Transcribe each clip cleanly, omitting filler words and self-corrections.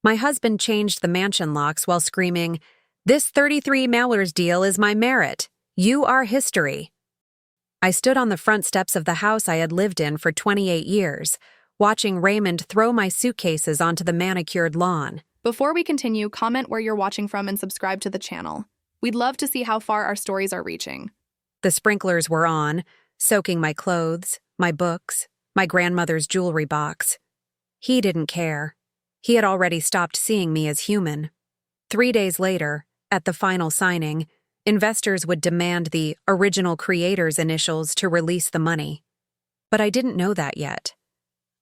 My husband changed the mansion locks while screaming, "This 33 Mallards deal is my merit. You are history." I stood on the front steps of the house I had lived in for 28 years, watching Raymond throw my suitcases onto the manicured lawn. Before we continue, comment where you're watching from and subscribe to the channel. We'd love to see how far our stories are reaching. The sprinklers were on, soaking my clothes, my books, my grandmother's jewelry box. He didn't care. He had already stopped seeing me as human. 3 days later, at the final signing, investors would demand the original creator's initials to release the money. But I didn't know that yet.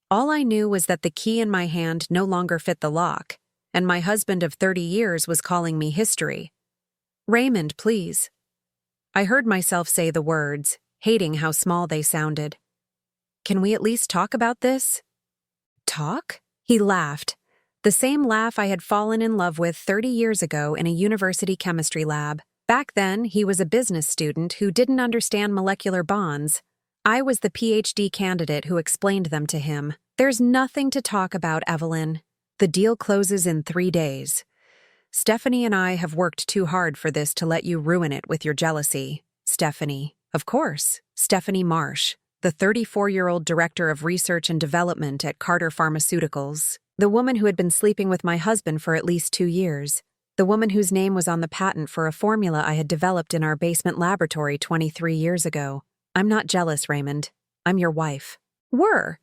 All I knew was that the key in my hand no longer fit the lock, and my husband of 30 years was calling me history. "Raymond, please." I heard myself say the words, hating how small they sounded. "Can we at least talk about this?" "Talk?" He laughed, the same laugh I had fallen in love with 30 years ago in a university chemistry lab. Back then, he was a business student who didn't understand molecular bonds. I was the PhD candidate who explained them to him. "There's nothing to talk about, Evelyn. The deal closes in 3 days. Stephanie and I have worked too hard for this to let you ruin it with your jealousy." Stephanie. Of course, Stephanie Marsh, the 34-year-old director of research and development at Carter Pharmaceuticals, the woman who had been sleeping with my husband for at least 2 years, the woman whose name was on the patent for a formula I had developed in our basement laboratory 23 years ago. "I'm not jealous, Raymond. I'm your wife." "Were?"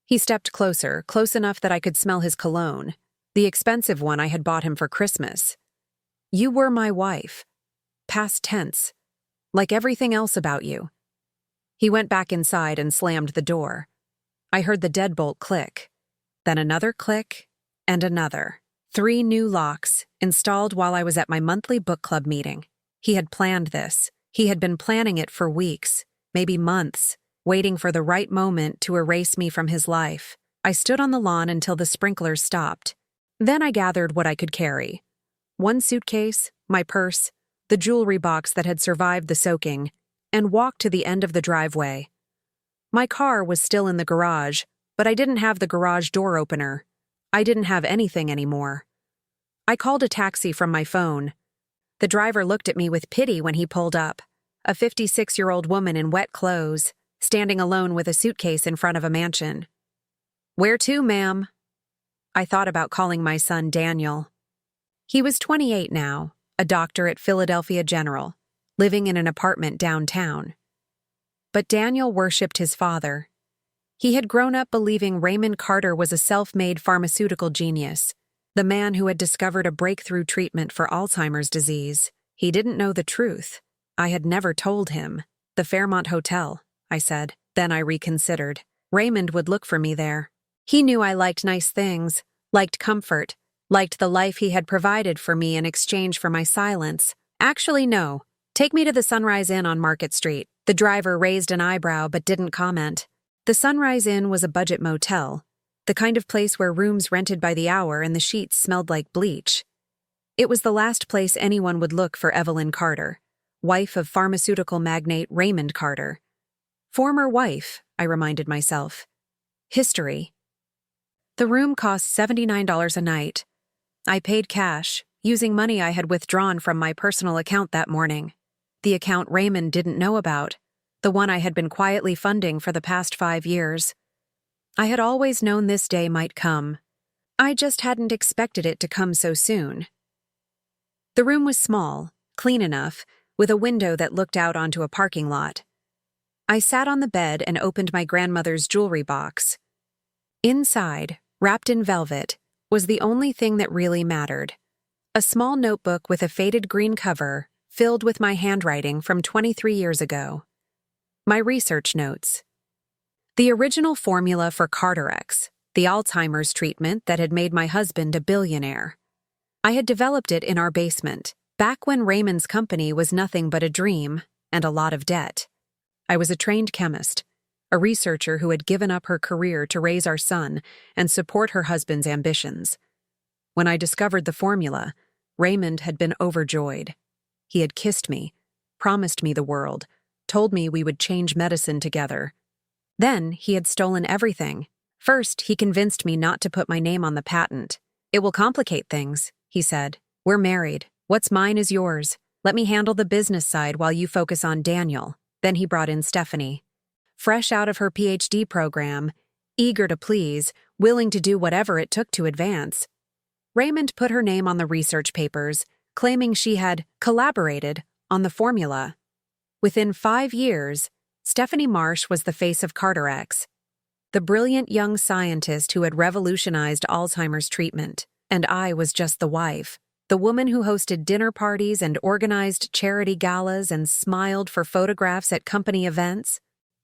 He stepped closer, close enough that I could smell his cologne, the expensive one I had bought him for Christmas. "You were my wife. Past tense. Like everything else about you." He went back inside and slammed the door. I heard the deadbolt click, then another click, and another. 3 new locks, installed while I was at my monthly book club meeting. He had planned this. He had been planning it for weeks, maybe months, waiting for the right moment to erase me from his life. I stood on the lawn until the sprinklers stopped. Then I gathered what I could carry. 1 suitcase, my purse, the jewelry box that had survived the soaking, and walked to the end of the driveway. My car was still in the garage, but I didn't have the garage door opener. I didn't have anything anymore. I called a taxi from my phone. The driver looked at me with pity when he pulled up, a 56-year-old woman in wet clothes, standing alone with a suitcase in front of a mansion. "Where to, ma'am?" I thought about calling my son Daniel. He was 28 now, a doctor at Philadelphia General, living in an apartment downtown. But Daniel worshipped his father. He had grown up believing Raymond Carter was a self-made pharmaceutical genius, the man who had discovered a breakthrough treatment for Alzheimer's disease. He didn't know the truth. I had never told him. "The Fairmont Hotel," I said. Then I reconsidered. Raymond would look for me there. He knew I liked nice things, liked comfort, liked the life he had provided for me in exchange for my silence. "Actually, no. Take me to the Sunrise Inn on Market Street." The driver raised an eyebrow but didn't comment. The Sunrise Inn was a budget motel, the kind of place where rooms rented by the hour and the sheets smelled like bleach. It was the last place anyone would look for Evelyn Carter, wife of pharmaceutical magnate Raymond Carter. Former wife, I reminded myself. History. The room cost $79 a night. I paid cash, using money I had withdrawn from my personal account that morning. The account Raymond didn't know about, the one I had been quietly funding for the past 5 years. I had always known this day might come. I just hadn't expected it to come so soon. The room was small, clean enough, with a window that looked out onto a parking lot. I sat on the bed and opened my grandmother's jewelry box. Inside, wrapped in velvet, was the only thing that really mattered. A small notebook with a faded green cover, filled with my handwriting from 23 years ago. My research notes. The original formula for Carterex, the Alzheimer's treatment that had made my husband a billionaire. I had developed it in our basement, back when Raymond's company was nothing but a dream and a lot of debt. I was a trained chemist, a researcher who had given up her career to raise our son and support her husband's ambitions. When I discovered the formula, Raymond had been overjoyed. He had kissed me, promised me the world, told me we would change medicine together. Then he had stolen everything. First, he convinced me not to put my name on the patent. It will complicate things, he said. We're married. What's mine is yours. Let me handle the business side while you focus on Daniel. Then he brought in Stephanie. Fresh out of her PhD program, eager to please, willing to do whatever it took to advance. Raymond put her name on the research papers, claiming she had collaborated on the formula. Within 5 years, Stephanie Marsh was the face of Carter-X, the brilliant young scientist who had revolutionized Alzheimer's treatment, and I was just the wife, the woman who hosted dinner parties and organized charity galas and smiled for photographs at company events,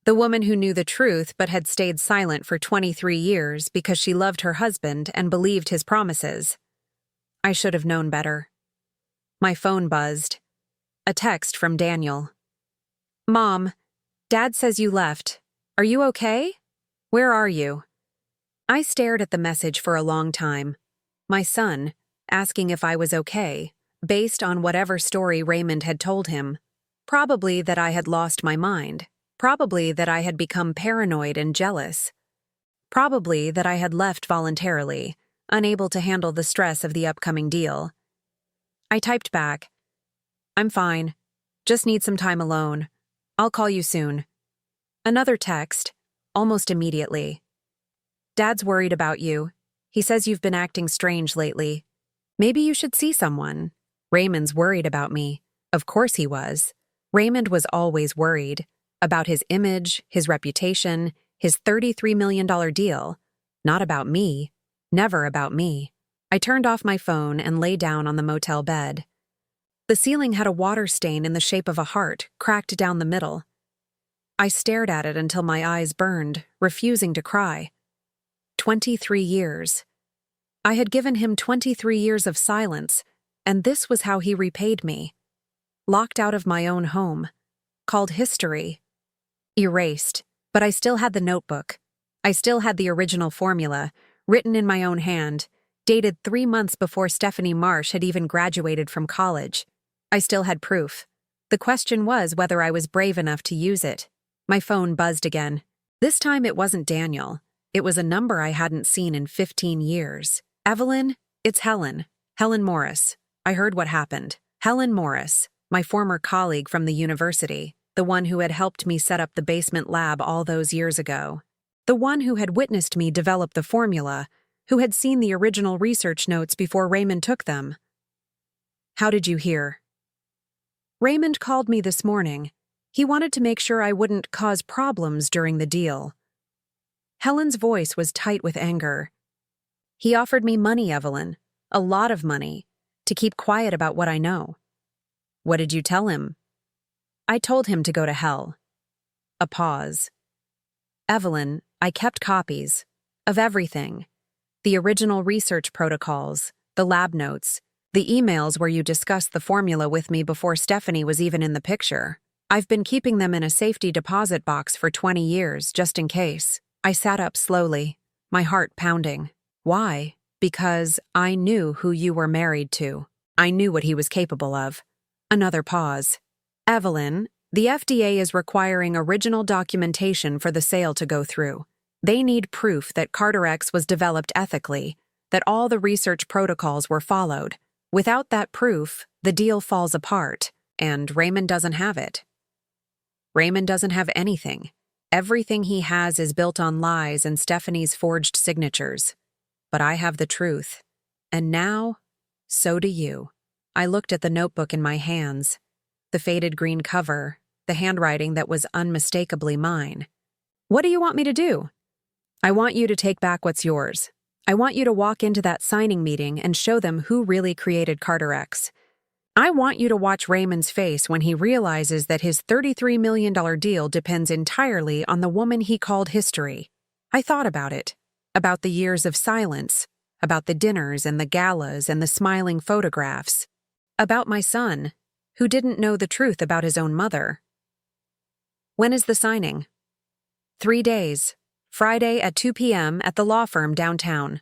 the woman who knew the truth but had stayed silent for 23 years because she loved her husband and believed his promises. I should have known better. My phone buzzed. A text from Daniel. Mom, Dad says you left. Are you okay? Where are you? I stared at the message for a long time. My son, asking if I was okay, based on whatever story Raymond had told him. Probably that I had lost my mind. Probably that I had become paranoid and jealous. Probably that I had left voluntarily, unable to handle the stress of the upcoming deal. I typed back, I'm fine. Just need some time alone. I'll call you soon. Another text, almost immediately. Dad's worried about you. He says you've been acting strange lately. Maybe you should see someone. Raymond's worried about me. Of course he was. Raymond was always worried. About his image, his reputation, his $33 million deal. Not about me. Never about me. I turned off my phone and lay down on the motel bed. The ceiling had a water stain in the shape of a heart, cracked down the middle. I stared at it until my eyes burned, refusing to cry. 23 years. I had given him 23 years of silence, and this was how he repaid me. Locked out of my own home. Called history. Erased, but I still had the notebook. I still had the original formula, written in my own hand, dated 3 months before Stephanie Marsh had even graduated from college. I still had proof. The question was whether I was brave enough to use it. My phone buzzed again. This time it wasn't Daniel. It was a number I hadn't seen in 15 years. Evelyn, it's Helen. Helen Morris. I heard what happened. Helen Morris, my former colleague from the university. The one who had helped me set up the basement lab all those years ago. The one who had witnessed me develop the formula, who had seen the original research notes before Raymond took them. How did you hear? Raymond called me this morning. He wanted to make sure I wouldn't cause problems during the deal. Helen's voice was tight with anger. He offered me money, Evelyn. A lot of money. To keep quiet about what I know. What did you tell him? I told him to go to hell. A pause. Evelyn, I kept copies. Of everything. The original research protocols, the lab notes, the emails where you discussed the formula with me before Stephanie was even in the picture. I've been keeping them in a safety deposit box for 20 years, just in case. I sat up slowly, my heart pounding. Why? Because I knew who you were married to. I knew what he was capable of. Another pause. Evelyn, the FDA is requiring original documentation for the sale to go through. They need proof that Carter-X was developed ethically, that all the research protocols were followed. Without that proof, the deal falls apart, and Raymond doesn't have it. Raymond doesn't have anything. Everything he has is built on lies and Stephanie's forged signatures. But I have the truth. And now, so do you. I looked at the notebook in my hands. The faded green cover, the handwriting that was unmistakably mine. What do you want me to do? I want you to take back what's yours. I want you to walk into that signing meeting and show them who really created Carter-X. I want you to watch Raymond's face when he realizes that his $33 million deal depends entirely on the woman he called history. I thought about it. About the years of silence. About the dinners and the galas and the smiling photographs. About my son, who didn't know the truth about his own mother. When is the signing? 3 days. Friday at 2 p.m. at the law firm downtown.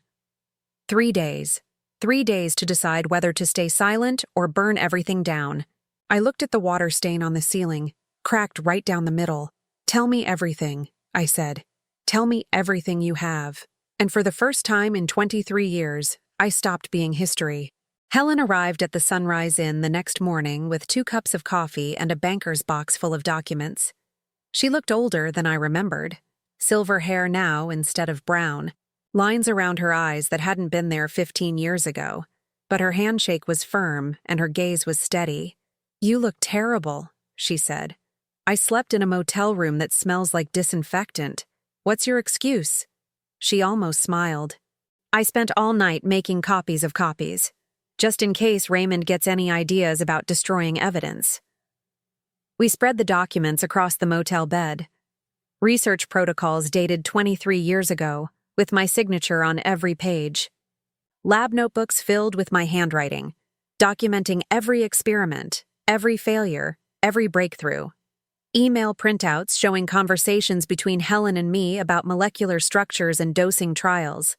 3 days. 3 days to decide whether to stay silent or burn everything down. I looked at the water stain on the ceiling, cracked right down the middle. Tell me everything, I said. Tell me everything you have. And for the first time in 23 years, I stopped being history. Helen arrived at the Sunrise Inn the next morning with 2 cups of coffee and a banker's box full of documents. She looked older than I remembered. Silver hair now instead of brown, lines around her eyes that hadn't been there 15 years ago. But her handshake was firm and her gaze was steady. "You look terrible," she said. "I slept in a motel room that smells like disinfectant. What's your excuse?" She almost smiled. "I spent all night making copies of copies, just in case Raymond gets any ideas about destroying evidence." We spread the documents across the motel bed. Research protocols dated 23 years ago, with my signature on every page. Lab notebooks filled with my handwriting, documenting every experiment, every failure, every breakthrough. Email printouts showing conversations between Helen and me about molecular structures and dosing trials.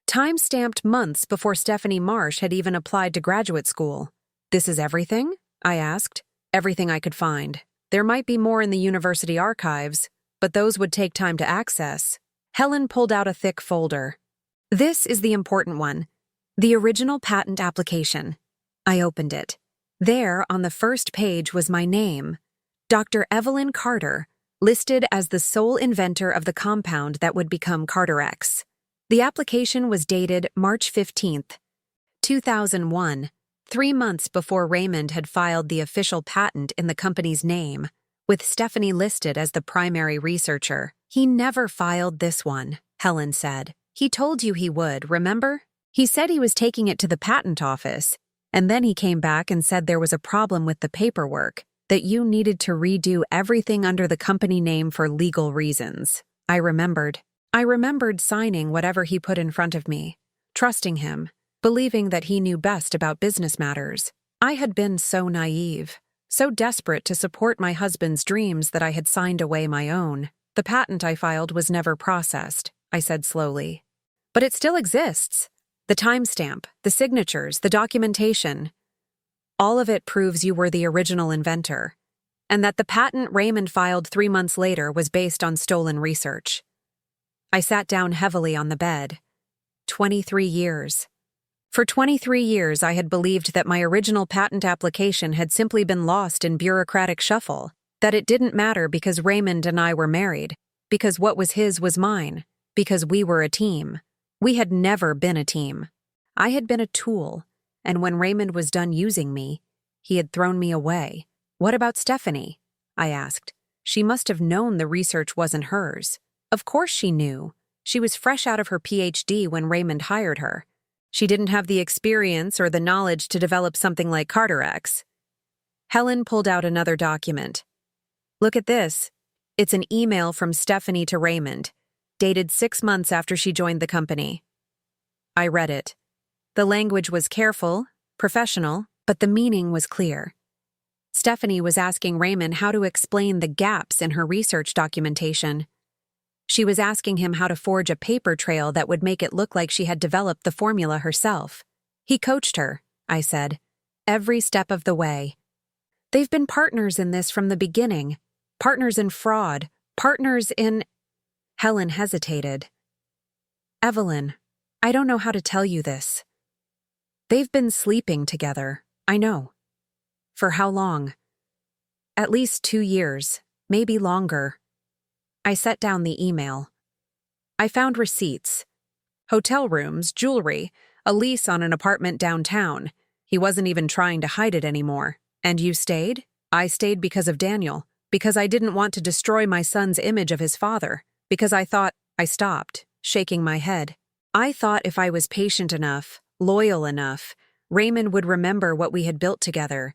Time-stamped months before Stephanie Marsh had even applied to graduate school. "This is everything?" I asked. "Everything I could find. There might be more in the university archives, but those would take time to access." Helen pulled out a thick folder. "This is the important one. The original patent application." I opened it. There, on the first page, was my name, Dr. Evelyn Carter, listed as the sole inventor of the compound that would become Carter-X. The application was dated March 15th, 2001, 3 months before Raymond had filed the official patent in the company's name, with Stephanie listed as the primary researcher. "He never filed this one," Helen said. "He told you he would, remember? He said he was taking it to the patent office, and then he came back and said there was a problem with the paperwork, that you needed to redo everything under the company name for legal reasons." I remembered signing whatever he put in front of me, trusting him, believing that he knew best about business matters. I had been so naive, so desperate to support my husband's dreams that I had signed away my own. "The patent I filed was never processed," I said slowly. "But it still exists. The timestamp, the signatures, the documentation. All of it proves you were the original inventor, and that the patent Raymond filed 3 months later was based on stolen research." I sat down heavily on the bed. 23 years. For 23 years, I had believed that my original patent application had simply been lost in bureaucratic shuffle, that it didn't matter because Raymond and I were married, because what was his was mine, because we were a team. We had never been a team. I had been a tool, and when Raymond was done using me, he had thrown me away. "What about Stephanie?" I asked. She must have known the research wasn't hers. Of course she knew. She was fresh out of her PhD when Raymond hired her. She didn't have the experience or the knowledge to develop something like Carter-X. Helen pulled out another document. "Look at this. It's an email from Stephanie to Raymond, dated 6 months after she joined the company." I read it. The language was careful, professional, but the meaning was clear. Stephanie was asking Raymond how to explain the gaps in her research documentation. She was asking him how to forge a paper trail that would make it look like she had developed the formula herself. "He coached her," I said, "every step of the way. They've been partners in this from the beginning. Partners in fraud, partners in—" Helen hesitated. "Evelyn, I don't know how to tell you this. They've been sleeping together, I know. For how long? At least 2 years, maybe longer." I set down the email. I found receipts. Hotel rooms, jewelry, a lease on an apartment downtown. He wasn't even trying to hide it anymore. "And you stayed?" "I stayed because of Daniel, because I didn't want to destroy my son's image of his father, because I thought—" I stopped, shaking my head. "I thought if I was patient enough, loyal enough, Raymond would remember what we had built together.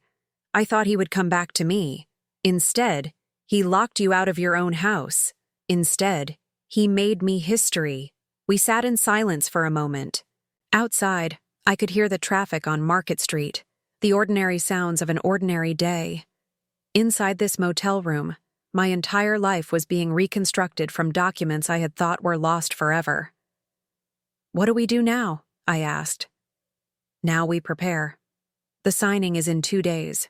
I thought he would come back to me. Instead, he locked you out of your own house. Instead, he made me history." We sat in silence for a moment. Outside, I could hear the traffic on Market Street, the ordinary sounds of an ordinary day. Inside this motel room, my entire life was being reconstructed from documents I had thought were lost forever. "What do we do now?" I asked. "Now we prepare. The signing is in 2 days.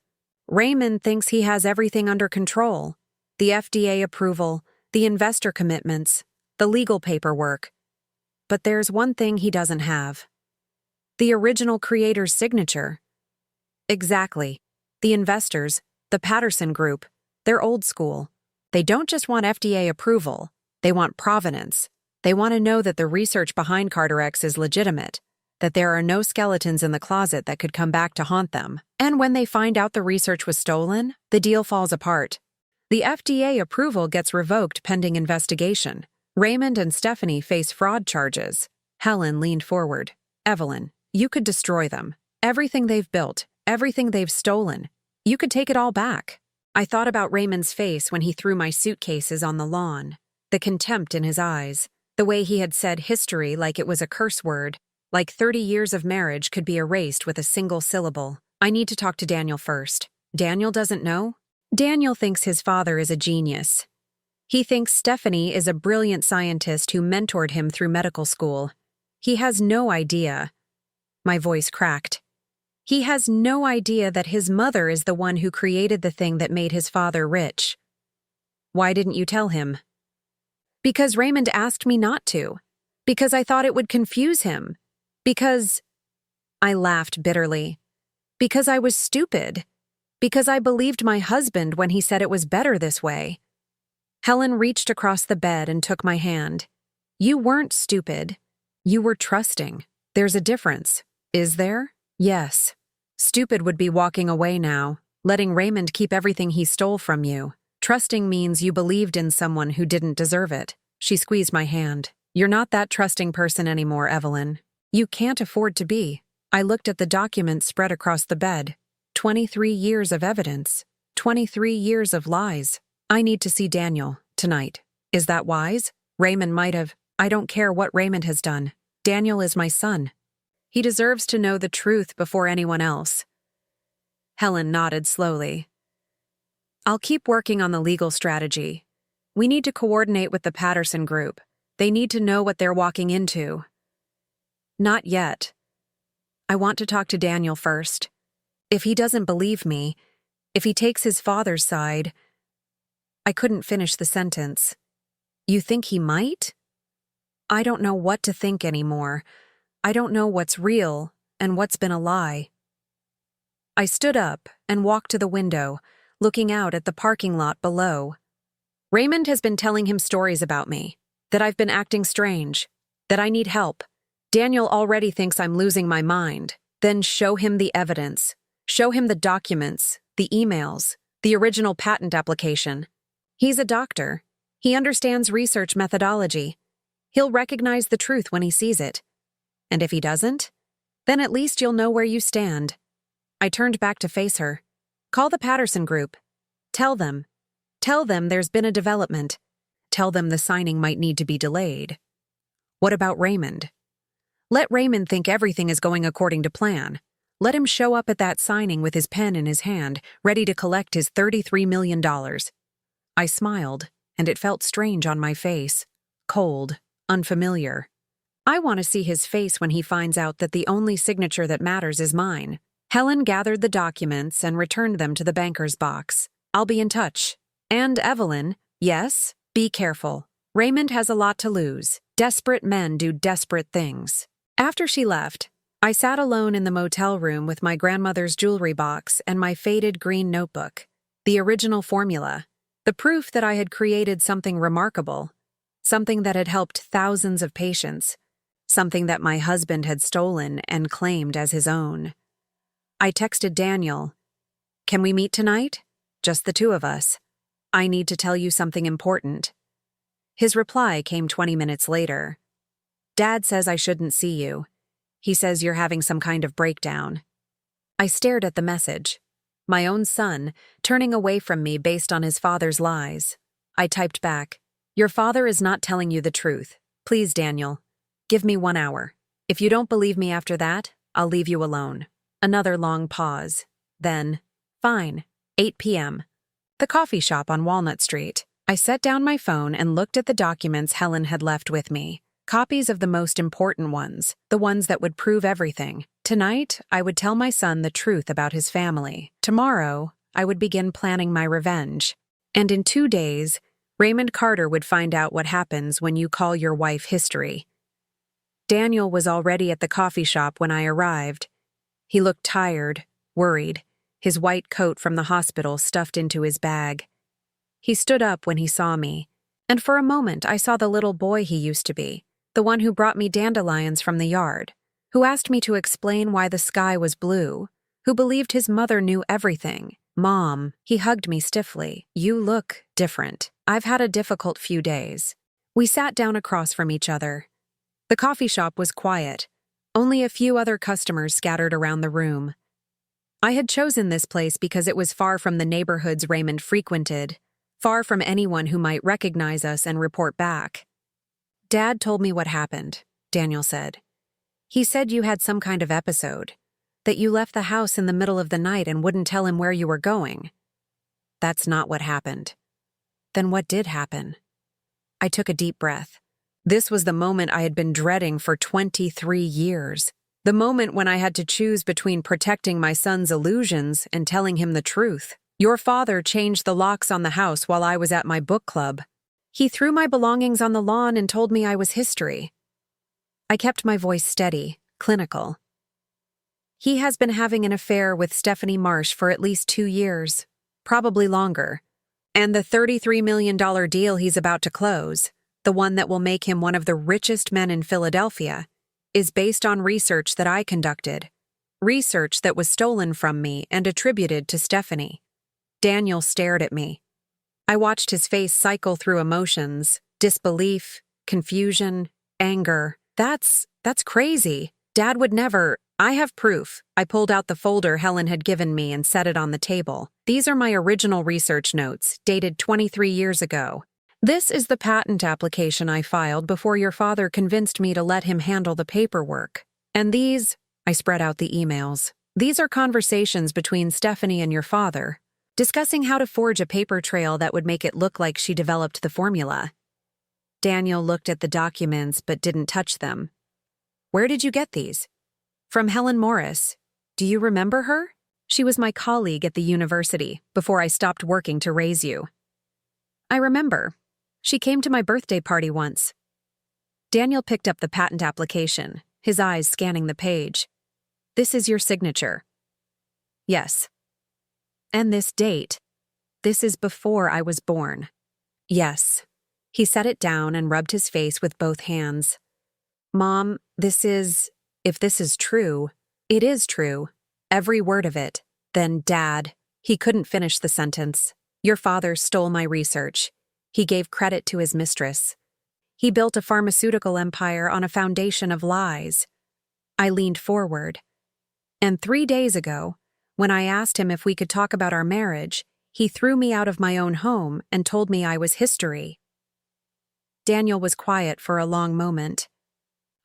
Raymond thinks he has everything under control. The FDA approval, the investor commitments, the legal paperwork. But there's one thing he doesn't have. The original creator's signature. Exactly. The investors, the Patterson Group, they're old school. They don't just want FDA approval, they want provenance. They want to know that the research behind Carter X is legitimate, that there are no skeletons in the closet that could come back to haunt them. And when they find out the research was stolen, the deal falls apart. The FDA approval gets revoked pending investigation. Raymond and Stephanie face fraud charges. Helen leaned forward. Evelyn, you could destroy them. Everything they've built, everything they've stolen. You could take it all back. I thought about Raymond's face when he threw my suitcases on the lawn. The contempt in his eyes. The way he had said history like it was a curse word. Like 30 years of marriage could be erased with a single syllable. I need to talk to Daniel first. Daniel doesn't know? Daniel thinks his father is a genius. He thinks Stephanie is a brilliant scientist who mentored him through medical school. He has no idea. My voice cracked. He has no idea that his mother is the one who created the thing that made his father rich. Why didn't you tell him? Because Raymond asked me not to. Because I thought it would confuse him. Because... I laughed bitterly. Because I was stupid. Because I believed my husband when he said it was better this way. Helen reached across the bed and took my hand. You weren't stupid. You were trusting. There's a difference. Is there? Yes. Stupid would be walking away now, letting Raymond keep everything he stole from you. Trusting means you believed in someone who didn't deserve it. She squeezed my hand. You're not that trusting person anymore, Evelyn. You can't afford to be. I looked at the documents spread across the bed. 23 years of evidence. 23 years of lies. I need to see Daniel, tonight. Is that wise? Raymond might have. I don't care what Raymond has done. Daniel is my son. He deserves to know the truth before anyone else. Helen nodded slowly. I'll keep working on the legal strategy. We need to coordinate with the Patterson Group. They need to know what they're walking into. Not yet. I want to talk to Daniel first. If he doesn't believe me, if he takes his father's side... I couldn't finish the sentence. You think he might? I don't know what to think anymore. I don't know what's real and what's been a lie. I stood up and walked to the window, looking out at the parking lot below. Raymond has been telling him stories about me, that I've been acting strange, that I need help. Daniel already thinks I'm losing my mind. Then show him the evidence. Show him the documents, the emails, the original patent application. He's a doctor. He understands research methodology. He'll recognize the truth when he sees it. And if he doesn't, then at least you'll know where you stand. I turned back to face her. Call the Patterson Group. Tell them. Tell them there's been a development. Tell them the signing might need to be delayed. What about Raymond? Let Raymond think everything is going according to plan. Let him show up at that signing with his pen in his hand, ready to collect his $33 million. I smiled, and it felt strange on my face. Cold, unfamiliar. I want to see his face when he finds out that the only signature that matters is mine. Helen gathered the documents and returned them to the banker's box. I'll be in touch. And Evelyn, yes, be careful. Raymond has a lot to lose. Desperate men do desperate things. After she left, I sat alone in the motel room with my grandmother's jewelry box and my faded green notebook. The original formula. The proof that I had created something remarkable. Something that had helped thousands of patients. Something that my husband had stolen and claimed as his own. I texted Daniel. Can we meet tonight? Just the two of us. I need to tell you something important. His reply came 20 minutes later. Dad says I shouldn't see you. He says you're having some kind of breakdown. I stared at the message. My own son, turning away from me based on his father's lies. I typed back, your father is not telling you the truth. Please, Daniel. Give me 1 hour. If you don't believe me after that, I'll leave you alone. Another long pause. Then, fine, 8 p.m. The coffee shop on Walnut Street. I set down my phone and looked at the documents Helen had left with me. Copies of the most important ones, the ones that would prove everything. Tonight, I would tell my son the truth about his family. Tomorrow, I would begin planning my revenge. And in 2 days, Raymond Carter would find out what happens when you call your wife history. Daniel was already at the coffee shop when I arrived. He looked tired, worried, his white coat from the hospital stuffed into his bag. He stood up when he saw me, and for a moment I saw the little boy he used to be, the one who brought me dandelions from the yard, who asked me to explain why the sky was blue, who believed his mother knew everything. Mom, he hugged me stiffly. You look different. I've had a difficult few days. We sat down across from each other. The coffee shop was quiet, only a few other customers scattered around the room. I had chosen this place because it was far from the neighborhoods Raymond frequented, far from anyone who might recognize us and report back. Dad told me what happened, Daniel said. He said you had some kind of episode, that you left the house in the middle of the night and wouldn't tell him where you were going. That's not what happened. Then what did happen? I took a deep breath. This was the moment I had been dreading for 23 years. The moment when I had to choose between protecting my son's illusions and telling him the truth. Your father changed the locks on the house while I was at my book club. He threw my belongings on the lawn and told me I was history. I kept my voice steady, clinical. He has been having an affair with Stephanie Marsh for at least 2 years, probably longer. And the $33 million deal he's about to close, the one that will make him one of the richest men in Philadelphia, is based on research that I conducted. Research that was stolen from me and attributed to Stephanie. Daniel stared at me. I watched his face cycle through emotions, disbelief, confusion, anger. That's crazy. Dad would never. I have proof. I pulled out the folder Helen had given me and set it on the table. These are my original research notes, dated 23 years ago. This is the patent application I filed before your father convinced me to let him handle the paperwork. And these, I spread out the emails. These are conversations between Stephanie and your father, discussing how to forge a paper trail that would make it look like she developed the formula. Daniel looked at the documents but didn't touch them. Where did you get these? From Helen Morris. Do you remember her? She was my colleague at the university before I stopped working to raise you. I remember. She came to my birthday party once. Daniel picked up the patent application, his eyes scanning the page. This is your signature. Yes. And this date. This is before I was born. Yes. He set it down and rubbed his face with both hands. Mom, if this is true, it is true. Every word of it. Then Dad. He couldn't finish the sentence. Your father stole my research. He gave credit to his mistress. He built a pharmaceutical empire on a foundation of lies. I leaned forward. And 3 days ago, when I asked him if we could talk about our marriage, he threw me out of my own home and told me I was history. Daniel was quiet for a long moment.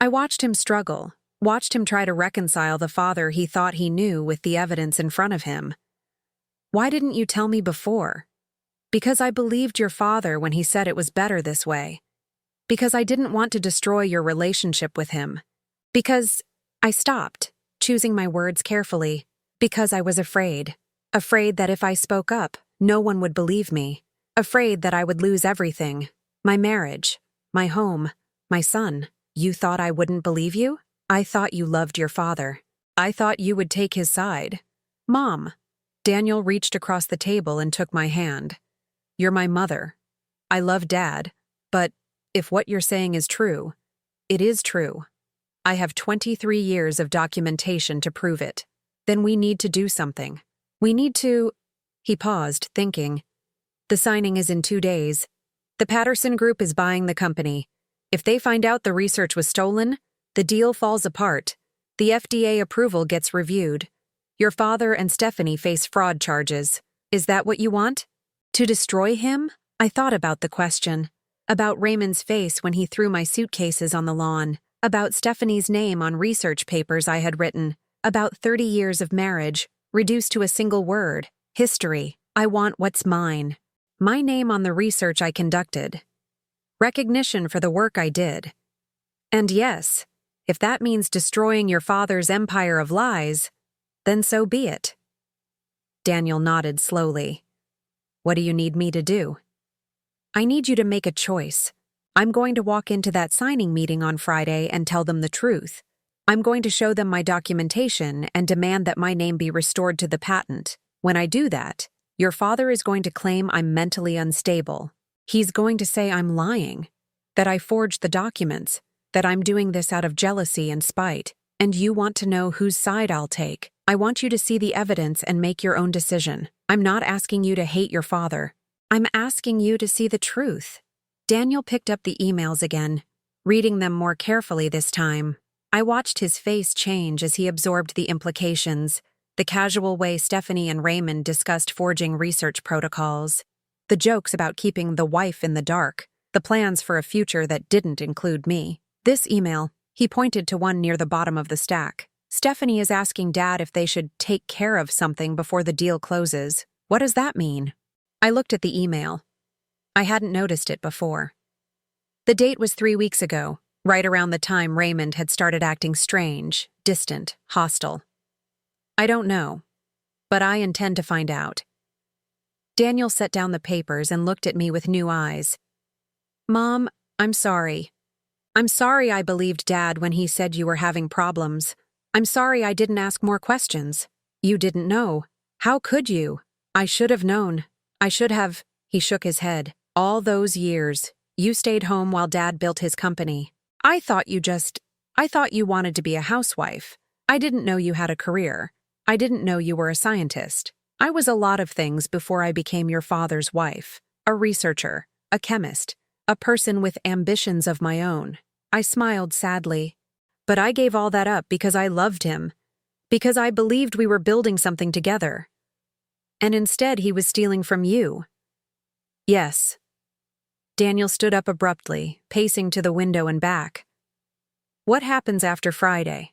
I watched him struggle, watched him try to reconcile the father he thought he knew with the evidence in front of him. Why didn't you tell me before? Because I believed your father when he said it was better this way. Because I didn't want to destroy your relationship with him. Because I stopped, choosing my words carefully. Because I was afraid. Afraid that if I spoke up, no one would believe me. Afraid that I would lose everything. My marriage, my home, my son. You thought I wouldn't believe you? I thought you loved your father. I thought you would take his side. Mom. Daniel reached across the table and took my hand. You're my mother. I love Dad, but if what you're saying is true, it is true. I have 23 years of documentation to prove it. Then we need to do something. We need to... He paused, thinking. The signing is in 2 days. The Patterson Group is buying the company. If they find out the research was stolen, the deal falls apart. The FDA approval gets reviewed. Your father and Stephanie face fraud charges. Is that what you want? To destroy him? I thought about the question. About Raymond's face when he threw my suitcases on the lawn. About Stephanie's name on research papers I had written. About 30 years of marriage, reduced to a single word. History. I want what's mine. My name on the research I conducted. Recognition for the work I did. And yes, if that means destroying your father's empire of lies, then so be it. Daniel nodded slowly. What do you need me to do? I need you to make a choice. I'm going to walk into that signing meeting on Friday and tell them the truth. I'm going to show them my documentation and demand that my name be restored to the patent. When I do that, your father is going to claim I'm mentally unstable. He's going to say I'm lying, that I forged the documents, that I'm doing this out of jealousy and spite. And you want to know whose side I'll take. I want you to see the evidence and make your own decision. I'm not asking you to hate your father. I'm asking you to see the truth. Daniel picked up the emails again, reading them more carefully this time. I watched his face change as he absorbed the implications, the casual way Stephanie and Raymond discussed forging research protocols, the jokes about keeping the wife in the dark, the plans for a future that didn't include me. This email, he pointed to one near the bottom of the stack. Stephanie is asking Dad if they should take care of something before the deal closes. What does that mean? I looked at the email. I hadn't noticed it before. The date was 3 weeks ago, right around the time Raymond had started acting strange, distant, hostile. I don't know, but I intend to find out. Daniel set down the papers and looked at me with new eyes. Mom, I'm sorry. I'm sorry I believed Dad when he said you were having problems. I'm sorry I didn't ask more questions. You didn't know. How could you? I should have known. I should have. He shook his head. All those years, you stayed home while Dad built his company. I thought you wanted to be a housewife. I didn't know you had a career. I didn't know you were a scientist. I was a lot of things before I became your father's wife. A researcher, a chemist, a person with ambitions of my own. I smiled sadly. But I gave all that up because I loved him, because I believed we were building something together. And instead he was stealing from you. Yes. Daniel stood up abruptly, pacing to the window and back. What happens after Friday?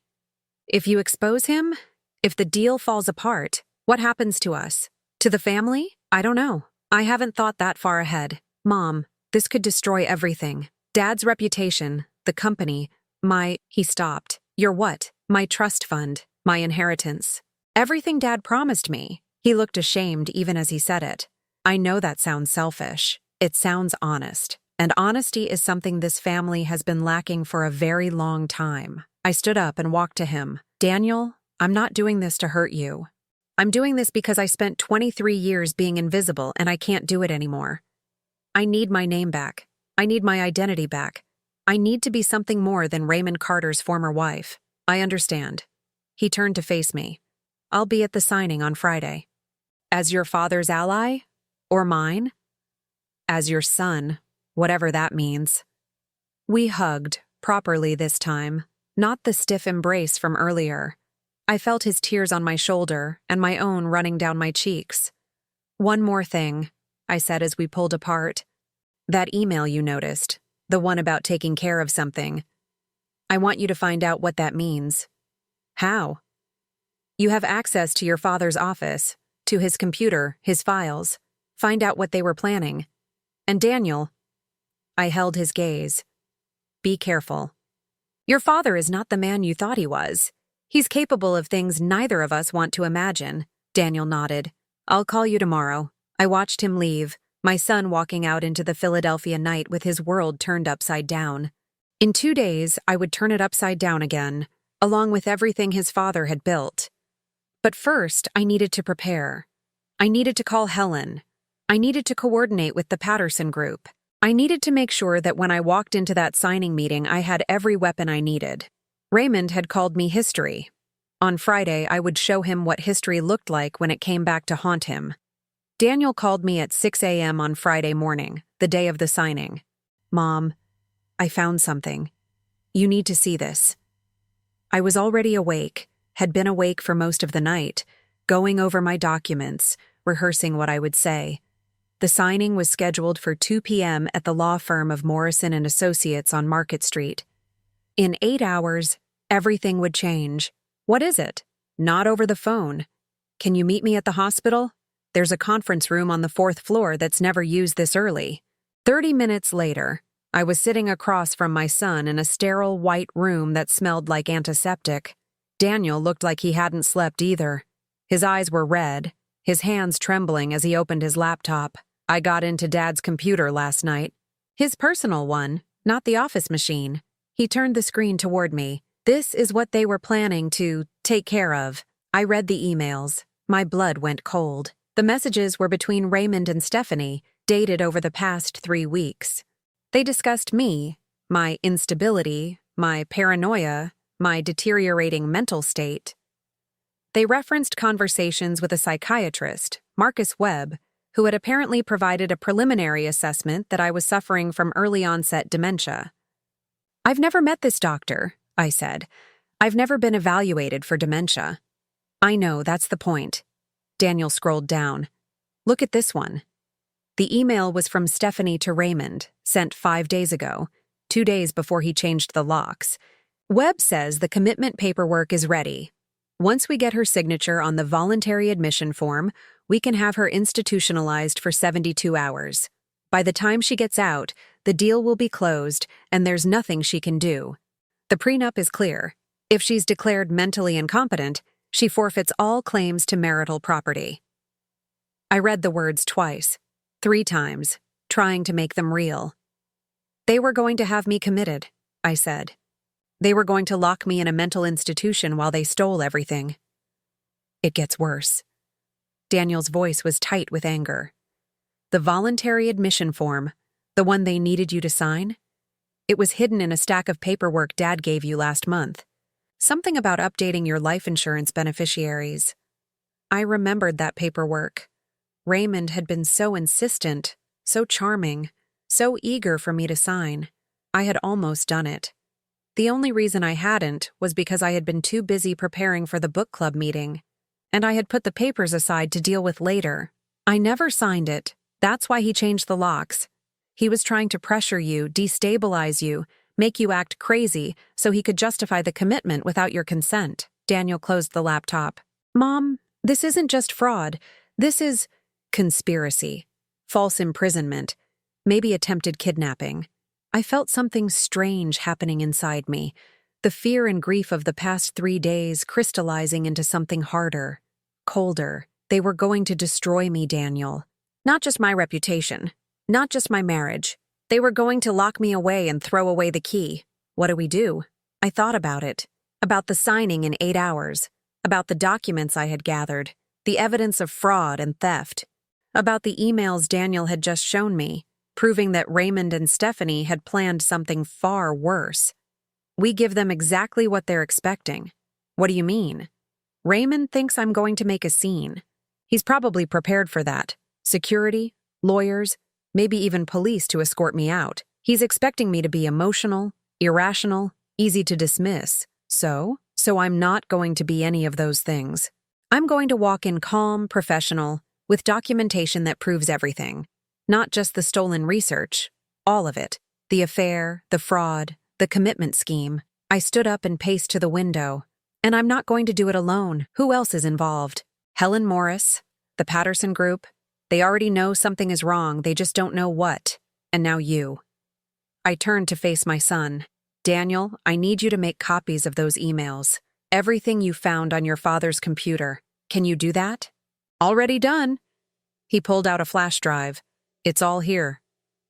If you expose him, if the deal falls apart, what happens to us? To the family? I don't know. I haven't thought that far ahead. Mom, this could destroy everything. Dad's reputation, the company, He stopped. Your what? My trust fund, my inheritance. Everything Dad promised me. He looked ashamed even as he said it. I know that sounds selfish. It sounds honest. And honesty is something this family has been lacking for a very long time. I stood up and walked to him. Daniel, I'm not doing this to hurt you. I'm doing this because I spent 23 years being invisible and I can't do it anymore. I need my name back. I need my identity back. I need to be something more than Raymond Carter's former wife. I understand. He turned to face me. I'll be at the signing on Friday. As your father's ally? Or mine? As your son, whatever that means. We hugged, properly this time, not the stiff embrace from earlier. I felt his tears on my shoulder and my own running down my cheeks. One more thing, I said as we pulled apart. That email you noticed, the one about taking care of something. I want you to find out what that means. How? You have access to your father's office, to his computer, his files. Find out what they were planning. And Daniel, I held his gaze. Be careful. Your father is not the man you thought he was. He's capable of things neither of us want to imagine. Daniel nodded. I'll call you tomorrow. I watched him leave, my son walking out into the Philadelphia night with his world turned upside down. In 2 days, I would turn it upside down again, along with everything his father had built. But first, I needed to prepare. I needed to call Helen. I needed to coordinate with the Patterson group. I needed to make sure that when I walked into that signing meeting, I had every weapon I needed. Raymond had called me history. On Friday, I would show him what history looked like when it came back to haunt him. Daniel called me at 6 a.m. on Friday morning, the day of the signing. Mom, I found something. You need to see this. I was already awake, had been awake for most of the night, going over my documents, rehearsing what I would say. The signing was scheduled for 2 p.m. at the law firm of Morrison & Associates on Market Street. In 8 hours, everything would change. What is it? Not over the phone. Can you meet me at the hospital? There's a conference room on the 4th floor that's never used this early. 30 minutes later, I was sitting across from my son in a sterile white room that smelled like antiseptic. Daniel looked like he hadn't slept either. His eyes were red, his hands trembling as he opened his laptop. I got into Dad's computer last night. His personal one, not the office machine. He turned the screen toward me. This is what they were planning to take care of. I read the emails. My blood went cold. The messages were between Raymond and Stephanie, dated over the past 3 weeks. They discussed me, my instability, my paranoia, my deteriorating mental state. They referenced conversations with a psychiatrist, Marcus Webb, who had apparently provided a preliminary assessment that I was suffering from early-onset dementia. "I've never met this doctor," I said. "I've never been evaluated for dementia." "I know, that's the point." Daniel scrolled down. "Look at this one." The email was from Stephanie to Raymond, sent 5 days ago, 2 days before he changed the locks. Webb says the commitment paperwork is ready. Once we get her signature on the voluntary admission form, we can have her institutionalized for 72 hours. By the time she gets out, the deal will be closed and there's nothing she can do. The prenup is clear. If she's declared mentally incompetent, she forfeits all claims to marital property. I read the words twice, 3 times, trying to make them real. "They were going to have me committed," I said. "They were going to lock me in a mental institution while they stole everything." "It gets worse." Daniel's voice was tight with anger. "The voluntary admission form, the one they needed you to sign? It was hidden in a stack of paperwork Dad gave you last month. Something about updating your life insurance beneficiaries." I remembered that paperwork. Raymond had been so insistent, so charming, so eager for me to sign. I had almost done it. The only reason I hadn't was because I had been too busy preparing for the book club meeting, and I had put the papers aside to deal with later. I never signed it. That's why he changed the locks. He was trying to pressure you, destabilize you, make you act crazy so he could justify the commitment without your consent. Daniel closed the laptop. "Mom, this isn't just fraud. This is conspiracy, false imprisonment, maybe attempted kidnapping." I felt something strange happening inside me, the fear and grief of the past 3 days crystallizing into something harder, colder. They were going to destroy me, Daniel. Not just my reputation, not just my marriage. They were going to lock me away and throw away the key. What do we do? I thought about it, about the signing in 8 hours, about the documents I had gathered, the evidence of fraud and theft, about the emails Daniel had just shown me, proving that Raymond and Stephanie had planned something far worse. We give them exactly what they're expecting. What do you mean? Raymond thinks I'm going to make a scene. He's probably prepared for that. Security, lawyers, maybe even police to escort me out. He's expecting me to be emotional, irrational, easy to dismiss. So I'm not going to be any of those things. I'm going to walk in calm, professional, with documentation that proves everything. Not just the stolen research, all of it. The affair, the fraud, the commitment scheme. I stood up and paced to the window. And I'm not going to do it alone. Who else is involved? Helen Morris, the Patterson Group. They already know something is wrong, they just don't know what. And now you. I turned to face my son. "Daniel, I need you to make copies of those emails. Everything you found on your father's computer. Can you do that?" "Already done." He pulled out a flash drive. "It's all here."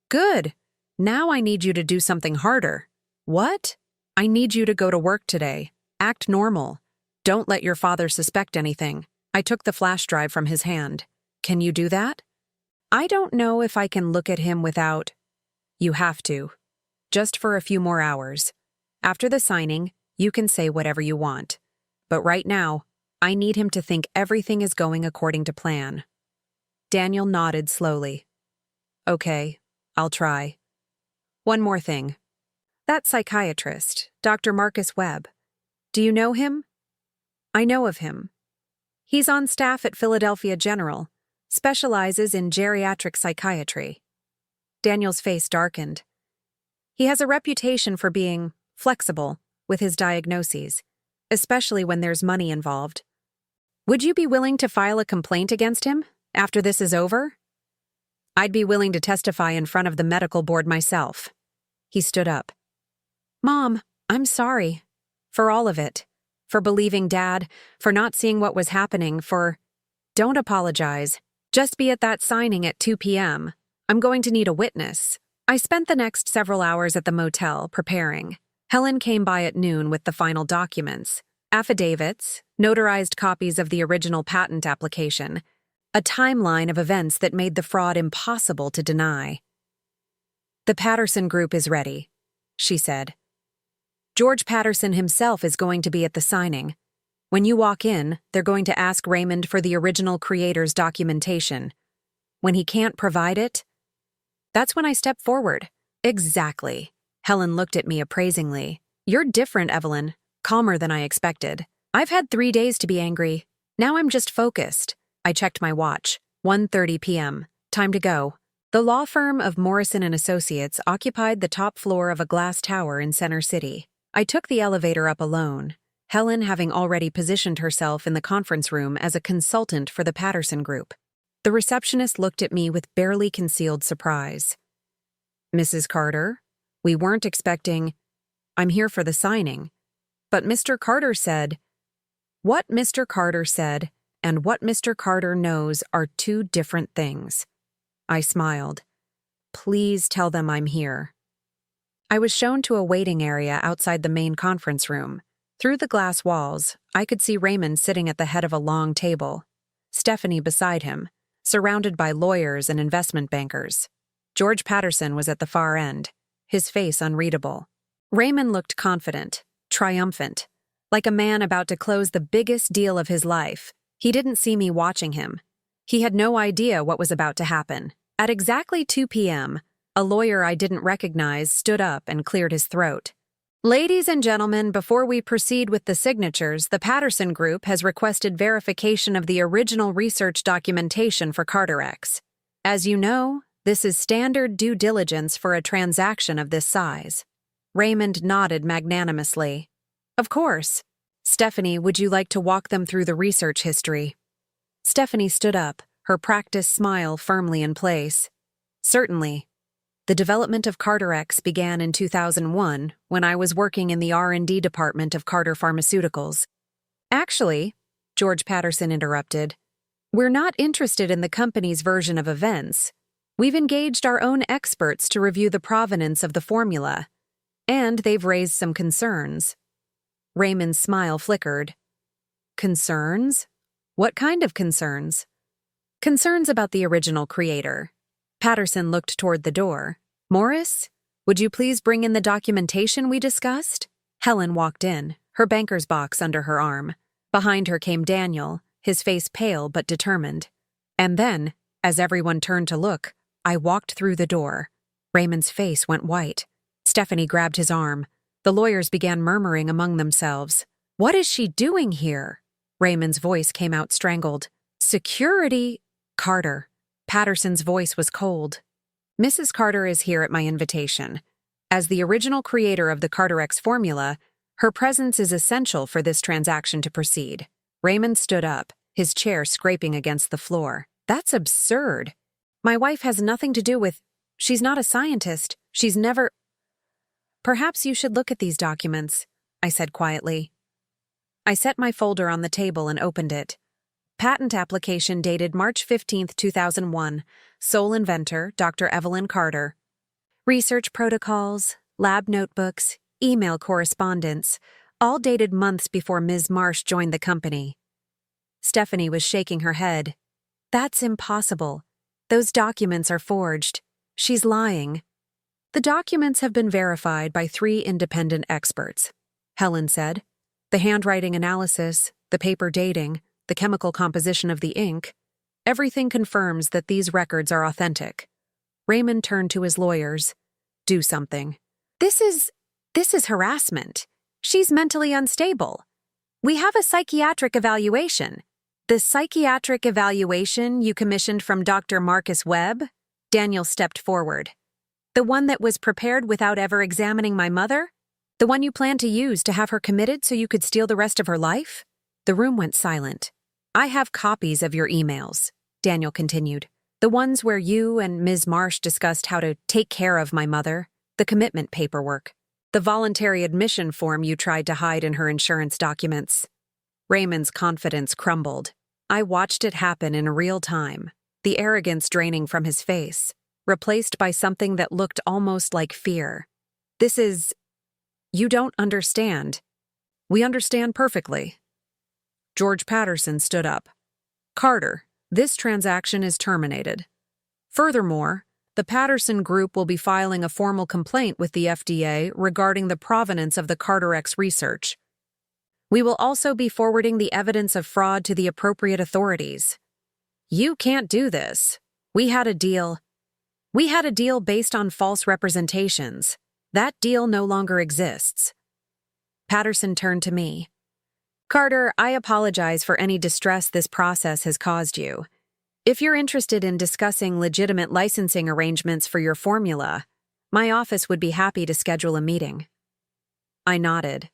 "Good. Now I need you to do something harder." "What?" "I need you to go to work today. Act normal. Don't let your father suspect anything." I took the flash drive from his hand. "Can you do that?" "I don't know if I can look at him without—" "You have to. Just for a few more hours. After the signing, you can say whatever you want. But right now, I need him to think everything is going according to plan." Daniel nodded slowly. "Okay, I'll try. One more thing. That psychiatrist, Dr. Marcus Webb. Do you know him?" "I know of him. He's on staff at Philadelphia General, specializes in geriatric psychiatry." Daniel's face darkened. "He has a reputation for being flexible with his diagnoses, especially when there's money involved. Would you be willing to file a complaint against him after this is over?" "I'd be willing to testify in front of the medical board myself." He stood up. "Mom, I'm sorry. For all of it. For believing Dad, for not seeing what was happening, for—" "Don't apologize. Just be at that signing at 2 p.m. I'm going to need a witness. I spent the next several hours at the motel preparing. Helen came by at noon with the final documents, affidavits, notarized copies of the original patent application, a timeline of events that made the fraud impossible to deny. "The Patterson Group is ready," she said. "George Patterson himself is going to be at the signing. When you walk in, they're going to ask Raymond for the original creator's documentation. When he can't provide it, that's when I step forward." "Exactly." Helen looked at me appraisingly. "You're different, Evelyn. Calmer than I expected. I've had 3 days to be angry. Now I'm just focused." I checked my watch. 1:30 p.m. Time to go. The law firm of Morrison & Associates occupied the top floor of a glass tower in Center City. I took the elevator up alone, Helen having already positioned herself in the conference room as a consultant for the Patterson Group. The receptionist looked at me with barely concealed surprise. "Mrs. Carter, we weren't expecting—" "I'm here for the signing." "But Mr. Carter said—" "What Mr. Carter said and what Mr. Carter knows are two different things." I smiled. "Please tell them I'm here." I was shown to a waiting area outside the main conference room. Through the glass walls, I could see Raymond sitting at the head of a long table, Stephanie beside him, surrounded by lawyers and investment bankers. George Patterson was at the far end, his face unreadable. Raymond looked confident, triumphant, like a man about to close the biggest deal of his life. He didn't see me watching him. He had no idea what was about to happen. At exactly 2 p.m., a lawyer I didn't recognize stood up and cleared his throat. "Ladies and gentlemen, before we proceed with the signatures, the Patterson Group has requested verification of the original research documentation for Carter-X. As you know, this is standard due diligence for a transaction of this size." Raymond nodded magnanimously. "Of course. Stephanie, would you like to walk them through the research history?" Stephanie stood up, her practiced smile firmly in place. "Certainly. The development of Carter-X began in 2001 when I was working in the R&D department of Carter Pharmaceuticals." "Actually," George Patterson interrupted, "we're not interested in the company's version of events. We've engaged our own experts to review the provenance of the formula, and they've raised some concerns." Raymond's smile flickered. "Concerns? What kind of concerns?" "Concerns about the original creator." Patterson looked toward the door. "Morris, would you please bring in the documentation we discussed?" Helen walked in, her banker's box under her arm. Behind her came Daniel, his face pale but determined. And then, as everyone turned to look, I walked through the door. Raymond's face went white. Stephanie grabbed his arm. The lawyers began murmuring among themselves. "What is she doing here?" Raymond's voice came out strangled. "Security—" "Carter." Patterson's voice was cold. "Mrs. Carter is here at my invitation. As the original creator of the Carter-X formula, her presence is essential for this transaction to proceed." Raymond stood up, his chair scraping against the floor. "That's absurd. My wife has nothing to do with— She's not a scientist. She's never—" "Perhaps you should look at these documents," I said quietly. I set my folder on the table and opened it. Patent application dated March 15, 2001. Sole inventor, Dr. Evelyn Carter. Research protocols, lab notebooks, email correspondence, all dated months before Ms. Marsh joined the company. Stephanie was shaking her head. "That's impossible. Those documents are forged. She's lying." "The documents have been verified by 3 independent experts," Helen said. "The handwriting analysis, the paper dating, the chemical composition of the ink, everything confirms that these records are authentic." Raymond turned to his lawyers. "Do something." This is harassment. She's mentally unstable. We have a psychiatric evaluation." "The psychiatric evaluation you commissioned from Dr. Marcus Webb?" Daniel stepped forward. "The one that was prepared without ever examining my mother? The one you planned to use to have her committed so you could steal the rest of her life?" The room went silent. "I have copies of your emails," Daniel continued. "The ones where you and Ms. Marsh discussed how to take care of my mother, the commitment paperwork, the voluntary admission form you tried to hide in her insurance documents." Raymond's confidence crumbled. I watched it happen in real time, the arrogance draining from his face. replaced by something that looked almost like fear. You don't understand. We understand perfectly. George Patterson stood up. Carter, this transaction is terminated. Furthermore, the Patterson Group will be filing a formal complaint with the FDA regarding the provenance of the Carter X research. We will also be forwarding the evidence of fraud to the appropriate authorities. You can't do this. We had a deal. We had a deal based on false representations. That deal no longer exists. Patterson turned to me. Carter, I apologize for any distress this process has caused you. If you're interested in discussing legitimate licensing arrangements for your formula, my office would be happy to schedule a meeting. I nodded.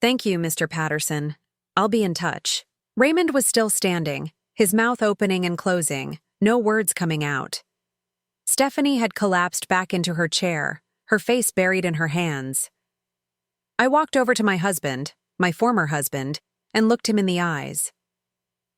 Thank you, Mr. Patterson. I'll be in touch. Raymond was still standing, his mouth opening and closing, no words coming out. Stephanie had collapsed back into her chair, her face buried in her hands. I walked over to my husband, my former husband, and looked him in the eyes.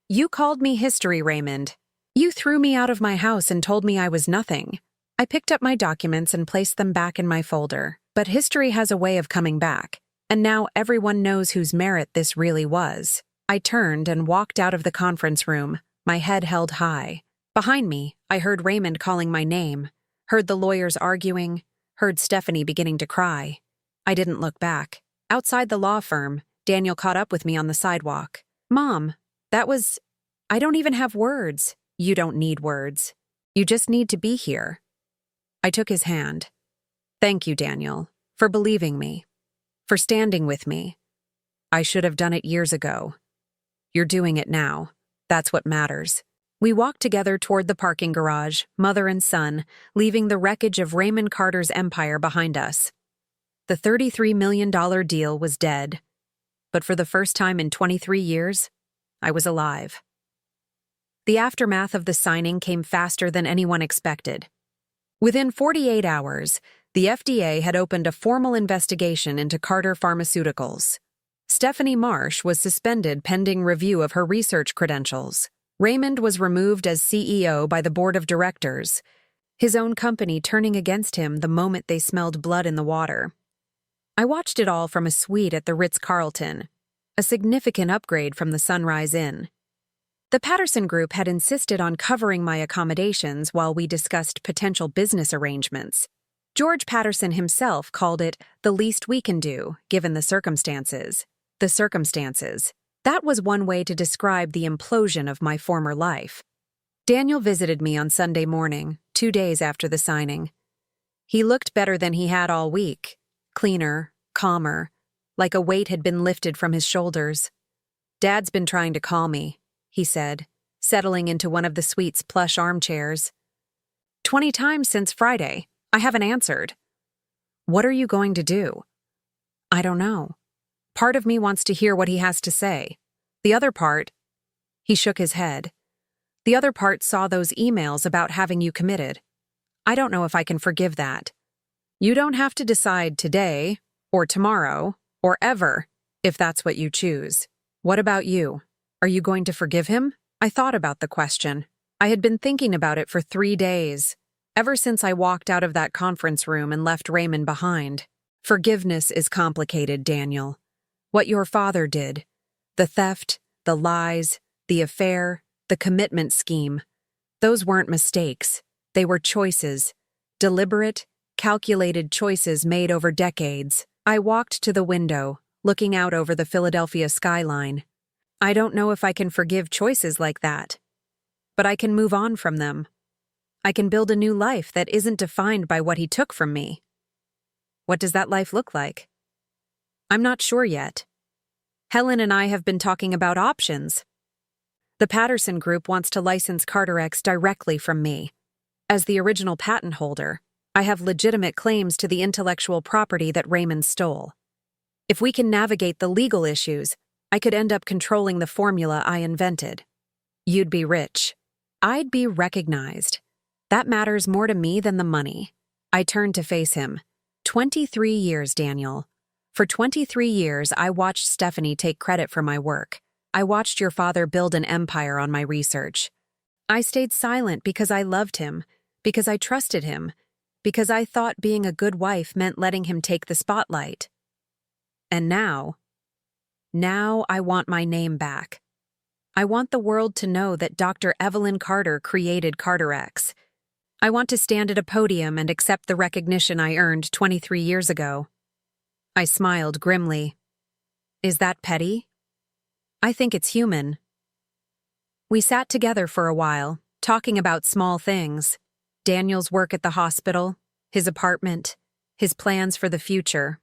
You called me history, Raymond. You threw me out of my house and told me I was nothing. I picked up my documents and placed them back in my folder, but history has a way of coming back, and now everyone knows whose merit this really was. I turned and walked out of the conference room, my head held high. Behind me, I heard Raymond calling my name, heard the lawyers arguing, heard Stephanie beginning to cry. I didn't look back. Outside the law firm, Daniel caught up with me on the sidewalk. Mom, I don't even have words. You don't need words. You just need to be here. I took his hand. Thank you, Daniel, for believing me, for standing with me. I should have done it years ago. You're doing it now. That's what matters. We walked together toward the parking garage, mother and son, leaving the wreckage of Raymond Carter's empire behind us. The $33 million deal was dead, but for the first time in 23 years, I was alive. The aftermath of the signing came faster than anyone expected. Within 48 hours, the FDA had opened a formal investigation into Carter Pharmaceuticals. Stephanie Marsh was suspended pending review of her research credentials. Raymond was removed as CEO by the board of directors, his own company turning against him the moment they smelled blood in the water. I watched it all from a suite at the Ritz-Carlton, a significant upgrade from the Sunrise Inn. The Patterson Group had insisted on covering my accommodations while we discussed potential business arrangements. George Patterson himself called it the least we can do, given the circumstances. The circumstances. That was one way to describe the implosion of my former life. Daniel visited me on Sunday morning, 2 days after the signing. He looked better than he had all week, cleaner, calmer, like a weight had been lifted from his shoulders. Dad's been trying to call me, he said, settling into one of the suite's plush armchairs. 20 times since Friday. I haven't answered. What are you going to do? I don't know. Part of me wants to hear what he has to say. The other part, he shook his head. The other part saw those emails about having you committed. I don't know if I can forgive that. You don't have to decide today, or tomorrow, or ever, if that's what you choose. What about you? Are you going to forgive him? I thought about the question. I had been thinking about it for 3 days, ever since I walked out of that conference room and left Raymond behind. Forgiveness is complicated, Daniel. What your father did, the theft, the lies, the affair, the commitment scheme, those weren't mistakes. They were choices, deliberate, calculated choices made over decades. I walked to the window, looking out over the Philadelphia skyline. I don't know if I can forgive choices like that, but I can move on from them. I can build a new life that isn't defined by what he took from me. What does that life look like? I'm not sure yet. Helen and I have been talking about options. The Patterson Group wants to license Carter X directly from me. As the original patent holder, I have legitimate claims to the intellectual property that Raymond stole. If we can navigate the legal issues, I could end up controlling the formula I invented. You'd be rich. I'd be recognized. That matters more to me than the money. I turned to face him. 23 years, Daniel. For 23 years, I watched Stephanie take credit for my work. I watched your father build an empire on my research. I stayed silent because I loved him, because I trusted him, because I thought being a good wife meant letting him take the spotlight. And now I want my name back. I want the world to know that Dr. Evelyn Carter created Carter X. I want to stand at a podium and accept the recognition I earned 23 years ago. I smiled grimly. Is that petty? I think it's human. We sat together for a while, talking about small things. Daniel's work at the hospital, his apartment, his plans for the future.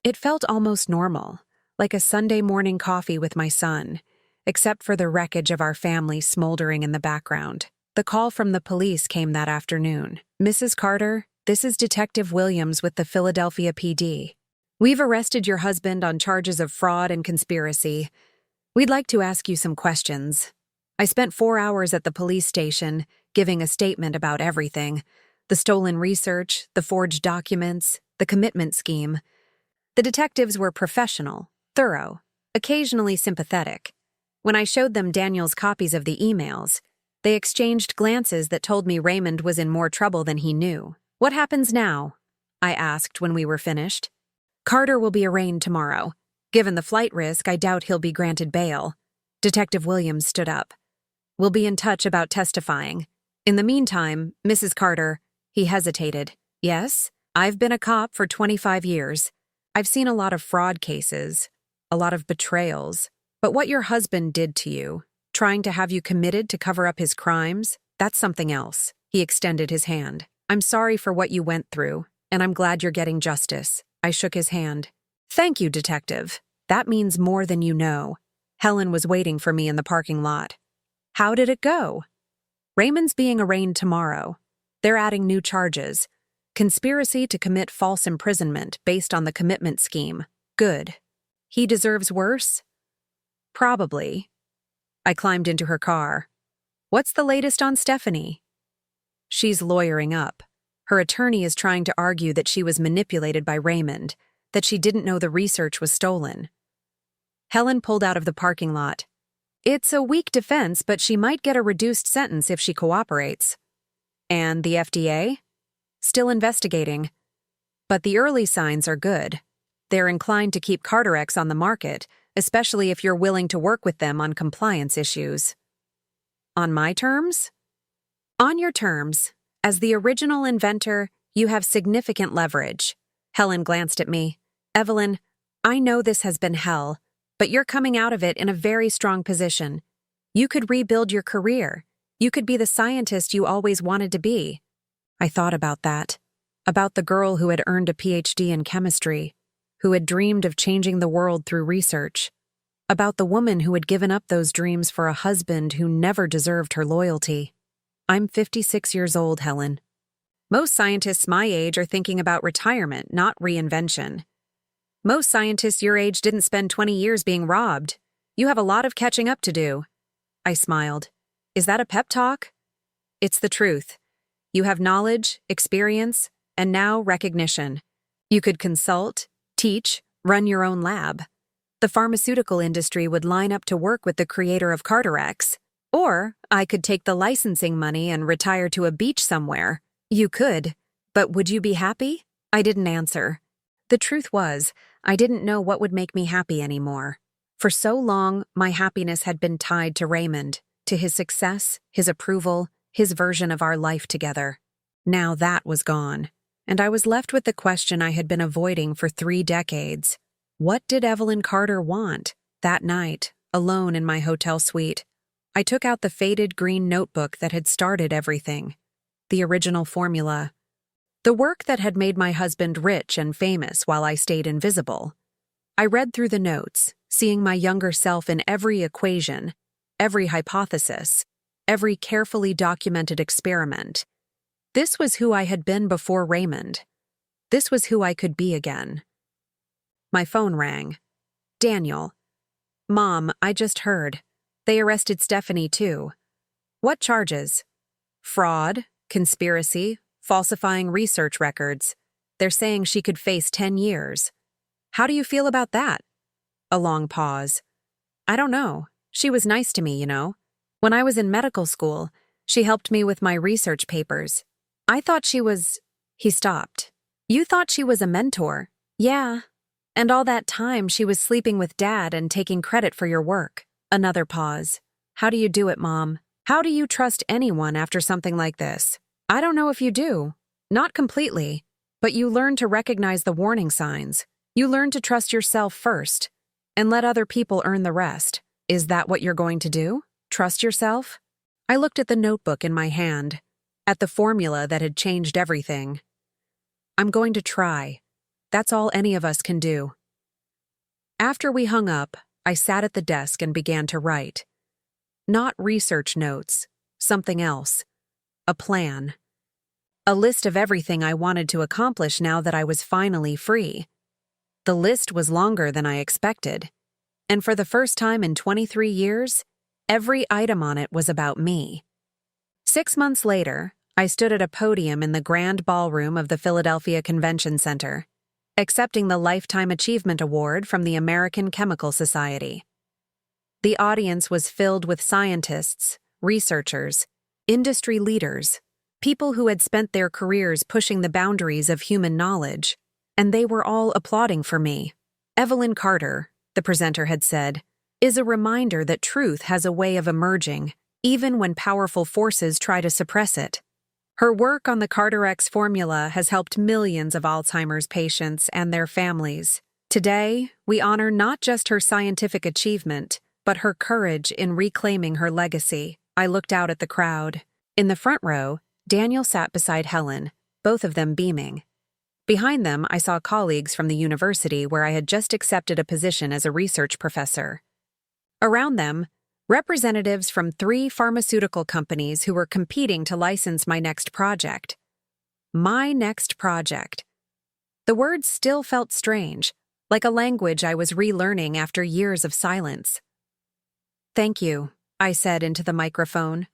It felt almost normal, like a Sunday morning coffee with my son, except for the wreckage of our family smoldering in the background. The call from the police came that afternoon. Mrs. Carter, this is Detective Williams with the Philadelphia PD. We've arrested your husband on charges of fraud and conspiracy. We'd like to ask you some questions. I spent 4 hours at the police station, giving a statement about everything. The stolen research, the forged documents, the commitment scheme. The detectives were professional, thorough, occasionally sympathetic. When I showed them Daniel's copies of the emails, they exchanged glances that told me Raymond was in more trouble than he knew. What happens now? I asked when we were finished. Carter will be arraigned tomorrow. Given the flight risk, I doubt he'll be granted bail. Detective Williams stood up. We'll be in touch about testifying. In the meantime, Mrs. Carter, he hesitated. Yes, I've been a cop for 25 years. I've seen a lot of fraud cases, a lot of betrayals. But what your husband did to you, trying to have you committed to cover up his crimes, that's something else. He extended his hand. I'm sorry for what you went through, and I'm glad you're getting justice. I shook his hand. Thank you, Detective. That means more than you know. Helen was waiting for me in the parking lot. How did it go? Raymond's being arraigned tomorrow. They're adding new charges. Conspiracy to commit false imprisonment based on the commitment scheme. Good. He deserves worse? Probably. I climbed into her car. What's the latest on Stephanie? She's lawyering up. Her attorney is trying to argue that she was manipulated by Raymond, that she didn't know the research was stolen. Helen pulled out of the parking lot. It's a weak defense, but she might get a reduced sentence if she cooperates. And the FDA? Still investigating. But the early signs are good. They're inclined to keep Carter X on the market, especially if you're willing to work with them on compliance issues. On my terms? On your terms. As the original inventor, you have significant leverage. Helen glanced at me. Evelyn, I know this has been hell, but you're coming out of it in a very strong position. You could rebuild your career. You could be the scientist you always wanted to be. I thought about that. About the girl who had earned a PhD in chemistry, who had dreamed of changing the world through research. About the woman who had given up those dreams for a husband who never deserved her loyalty. I'm 56 years old, Helen. Most scientists my age are thinking about retirement, not reinvention. Most scientists your age didn't spend 20 years being robbed. You have a lot of catching up to do. I smiled. Is that a pep talk? It's the truth. You have knowledge, experience, and now recognition. You could consult, teach, run your own lab. The pharmaceutical industry would line up to work with the creator of Carter X. Or I could take the licensing money and retire to a beach somewhere. You could, but would you be happy? I didn't answer. The truth was, I didn't know what would make me happy anymore. For so long, my happiness had been tied to Raymond, to his success, his approval, his version of our life together. Now that was gone, and I was left with the question I had been avoiding for 3 decades. What did Evelyn Carter want? That night, alone in my hotel suite, I took out the faded green notebook that had started everything. The original formula. The work that had made my husband rich and famous while I stayed invisible. I read through the notes, seeing my younger self in every equation, every hypothesis, every carefully documented experiment. This was who I had been before Raymond. This was who I could be again. My phone rang. Daniel. Mom, I just heard. They arrested Stephanie, too. What charges? Fraud, conspiracy, falsifying research records. They're saying she could face 10 years. How do you feel about that? A long pause. I don't know. She was nice to me, you know. When I was in medical school, she helped me with my research papers. I thought she was. He stopped. You thought she was a mentor? Yeah. And all that time she was sleeping with Dad and taking credit for your work. Another pause. How do you do it, Mom? How do you trust anyone after something like this? I don't know if you do. Not completely. But you learn to recognize the warning signs. You learn to trust yourself first. And let other people earn the rest. Is that what you're going to do? Trust yourself? I looked at the notebook in my hand. At the formula that had changed everything. I'm going to try. That's all any of us can do. After we hung up, I sat at the desk and began to write. Not research notes, something else. A plan. A list of everything I wanted to accomplish now that I was finally free. The list was longer than I expected. And for the first time in 23 years, every item on it was about me. 6 months later, I stood at a podium in the grand ballroom of the Philadelphia Convention Center, accepting the Lifetime Achievement Award from the American Chemical Society. The audience was filled with scientists, researchers, industry leaders, people who had spent their careers pushing the boundaries of human knowledge, and they were all applauding for me. Evelyn Carter, the presenter had said, is a reminder that truth has a way of emerging, even when powerful forces try to suppress it. Her work on the Carter-X formula has helped millions of Alzheimer's patients and their families. Today, we honor not just her scientific achievement, but her courage in reclaiming her legacy. I looked out at the crowd. In the front row, Daniel sat beside Helen, both of them beaming. Behind them, I saw colleagues from the university where I had just accepted a position as a research professor. Around them, representatives from 3 pharmaceutical companies who were competing to license my next project. My next project. The words still felt strange, like a language I was relearning after years of silence. Thank you, I said into the microphone.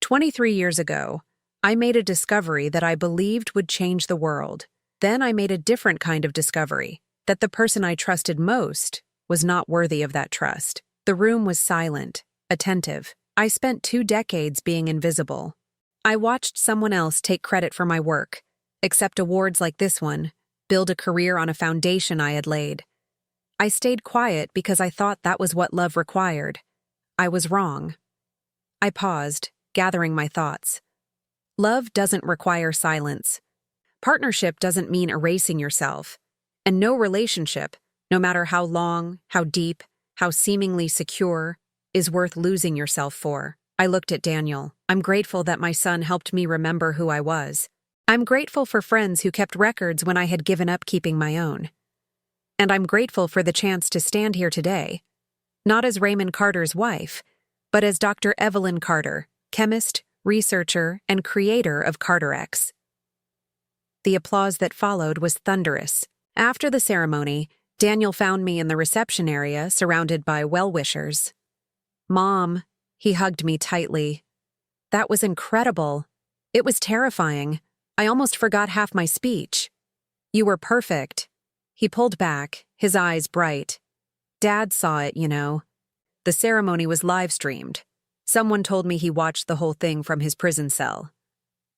23 years ago, I made a discovery that I believed would change the world. Then I made a different kind of discovery, that the person I trusted most was not worthy of that trust. The room was silent, attentive. I spent 2 decades being invisible. I watched someone else take credit for my work, accept awards like this one, build a career on a foundation I had laid. I stayed quiet because I thought that was what love required. I was wrong. I paused, gathering my thoughts. Love doesn't require silence. Partnership doesn't mean erasing yourself. And no relationship, no matter how long, how deep, how seemingly secure, is worth losing yourself for. I looked at Daniel. I'm grateful that my son helped me remember who I was. I'm grateful for friends who kept records when I had given up keeping my own. And I'm grateful for the chance to stand here today, not as Raymond Carter's wife, but as Dr. Evelyn Carter, chemist, researcher, and creator of Carter-X. The applause that followed was thunderous. After the ceremony, Daniel found me in the reception area, surrounded by well-wishers. Mom, he hugged me tightly. That was incredible. It was terrifying. I almost forgot half my speech. You were perfect. He pulled back, his eyes bright. Dad saw it, you know. The ceremony was live-streamed. Someone told me he watched the whole thing from his prison cell.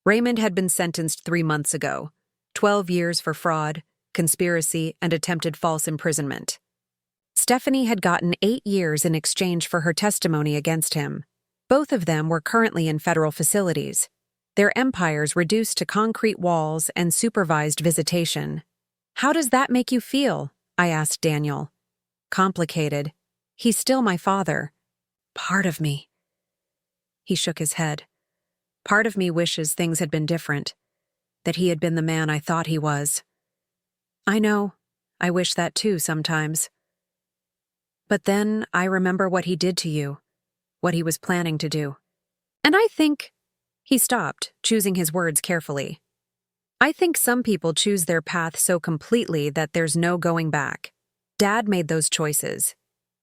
Raymond had been sentenced 3 months ago, 12 years for fraud, conspiracy, and attempted false imprisonment. Stephanie had gotten 8 years in exchange for her testimony against him. Both of them were currently in federal facilities, their empires reduced to concrete walls and supervised visitation. How does that make you feel? I asked Daniel. Complicated. He's still my father. Part of me. He shook his head. Part of me wishes things had been different, that he had been the man I thought he was. I know, I wish that too sometimes. But then I remember what he did to you, what he was planning to do. And I think... He stopped, choosing his words carefully. I think some people choose their path so completely that there's no going back. Dad made those choices.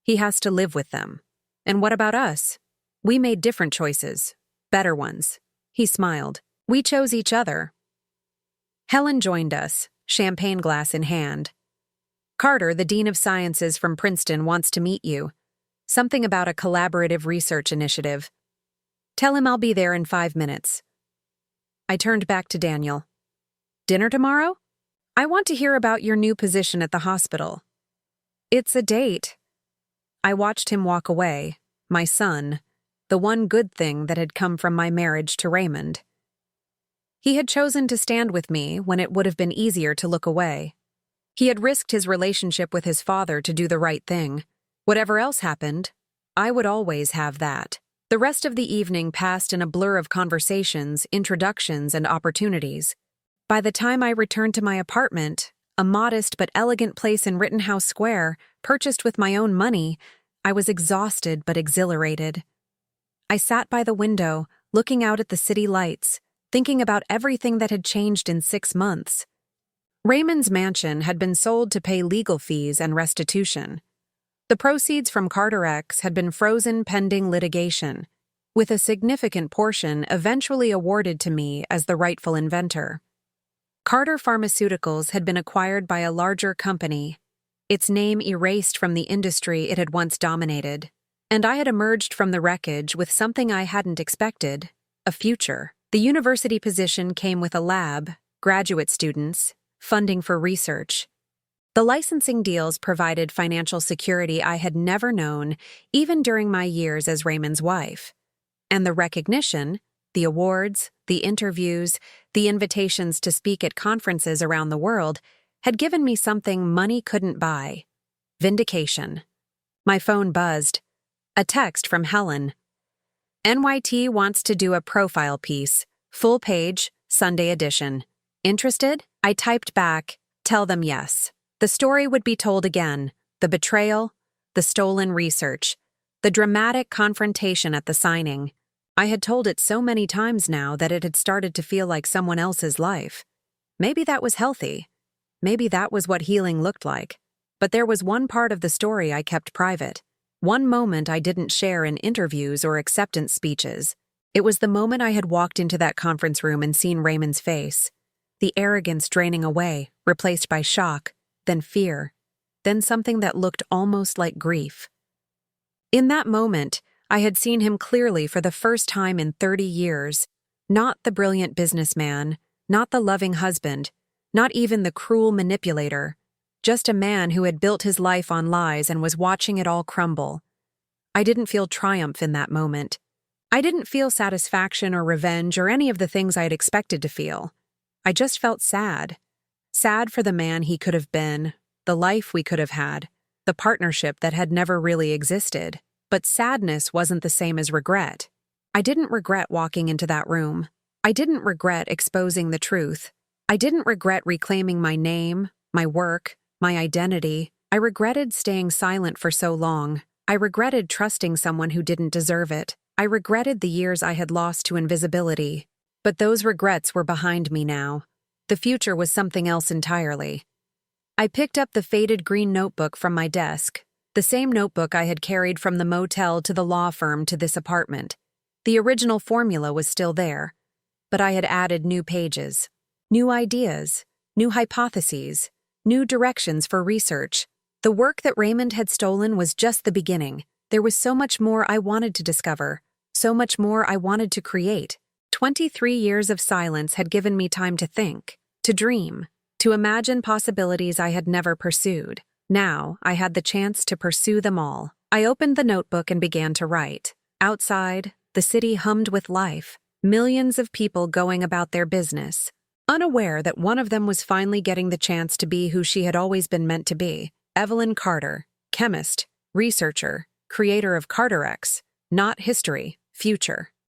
He has to live with them. And what about us? We made different choices, better ones. He smiled. We chose each other. Helen joined us, champagne glass in hand. Carter, the Dean of Sciences from Princeton, wants to meet you. Something about a collaborative research initiative. Tell him I'll be there in 5 minutes. I turned back to Daniel. Dinner tomorrow? I want to hear about your new position at the hospital. It's a date. I watched him walk away, my son, the one good thing that had come from my marriage to Raymond. He had chosen to stand with me when it would have been easier to look away. He had risked his relationship with his father to do the right thing. Whatever else happened, I would always have that. The rest of the evening passed in a blur of conversations, introductions, and opportunities. By the time I returned to my apartment, a modest but elegant place in Rittenhouse Square, purchased with my own money, I was exhausted but exhilarated. I sat by the window, looking out at the city lights, thinking about everything that had changed in 6 months. Raymond's mansion had been sold to pay legal fees and restitution. The proceeds from Carter X had been frozen pending litigation, with a significant portion eventually awarded to me as the rightful inventor. Carter Pharmaceuticals had been acquired by a larger company, its name erased from the industry it had once dominated, and I had emerged from the wreckage with something I hadn't expected, a future. The university position came with a lab, graduate students, funding for research. The licensing deals provided financial security I had never known, even during my years as Raymond's wife. And the recognition, the awards, the interviews, the invitations to speak at conferences around the world had given me something money couldn't buy: vindication. My phone buzzed. A text from Helen. NYT wants to do a profile piece, full page, Sunday edition. Interested? I typed back, tell them yes. The story would be told again, the betrayal, the stolen research, the dramatic confrontation at the signing. I had told it so many times now that it had started to feel like someone else's life. Maybe that was healthy. Maybe that was what healing looked like. But there was one part of the story I kept private. One moment I didn't share in interviews or acceptance speeches. It was the moment I had walked into that conference room and seen Raymond's face. The arrogance draining away, replaced by shock, then fear, then something that looked almost like grief. In that moment, I had seen him clearly for the first time in 30 years. Not the brilliant businessman, not the loving husband, not even the cruel manipulator. Just a man who had built his life on lies and was watching it all crumble. I didn't feel triumph in that moment. I didn't feel satisfaction or revenge or any of the things I had expected to feel. I just felt sad. Sad for the man he could have been, the life we could have had, the partnership that had never really existed. But sadness wasn't the same as regret. I didn't regret walking into that room. I didn't regret exposing the truth. I didn't regret reclaiming my name, my work, my identity. I regretted staying silent for so long. I regretted trusting someone who didn't deserve it. I regretted the years I had lost to invisibility. But those regrets were behind me now. The future was something else entirely. I picked up the faded green notebook from my desk, the same notebook I had carried from the motel to the law firm to this apartment. The original formula was still there, but I had added new pages, new ideas, new hypotheses, new directions for research. The work that Raymond had stolen was just the beginning. There was so much more I wanted to discover, so much more I wanted to create. 23 years of silence had given me time to think, to dream, to imagine possibilities I had never pursued. Now, I had the chance to pursue them all. I opened the notebook and began to write. Outside, the city hummed with life, millions of people going about their business, unaware that one of them was finally getting the chance to be who she had always been meant to be. Evelyn Carter, chemist, researcher, creator of Carter X, not history, future.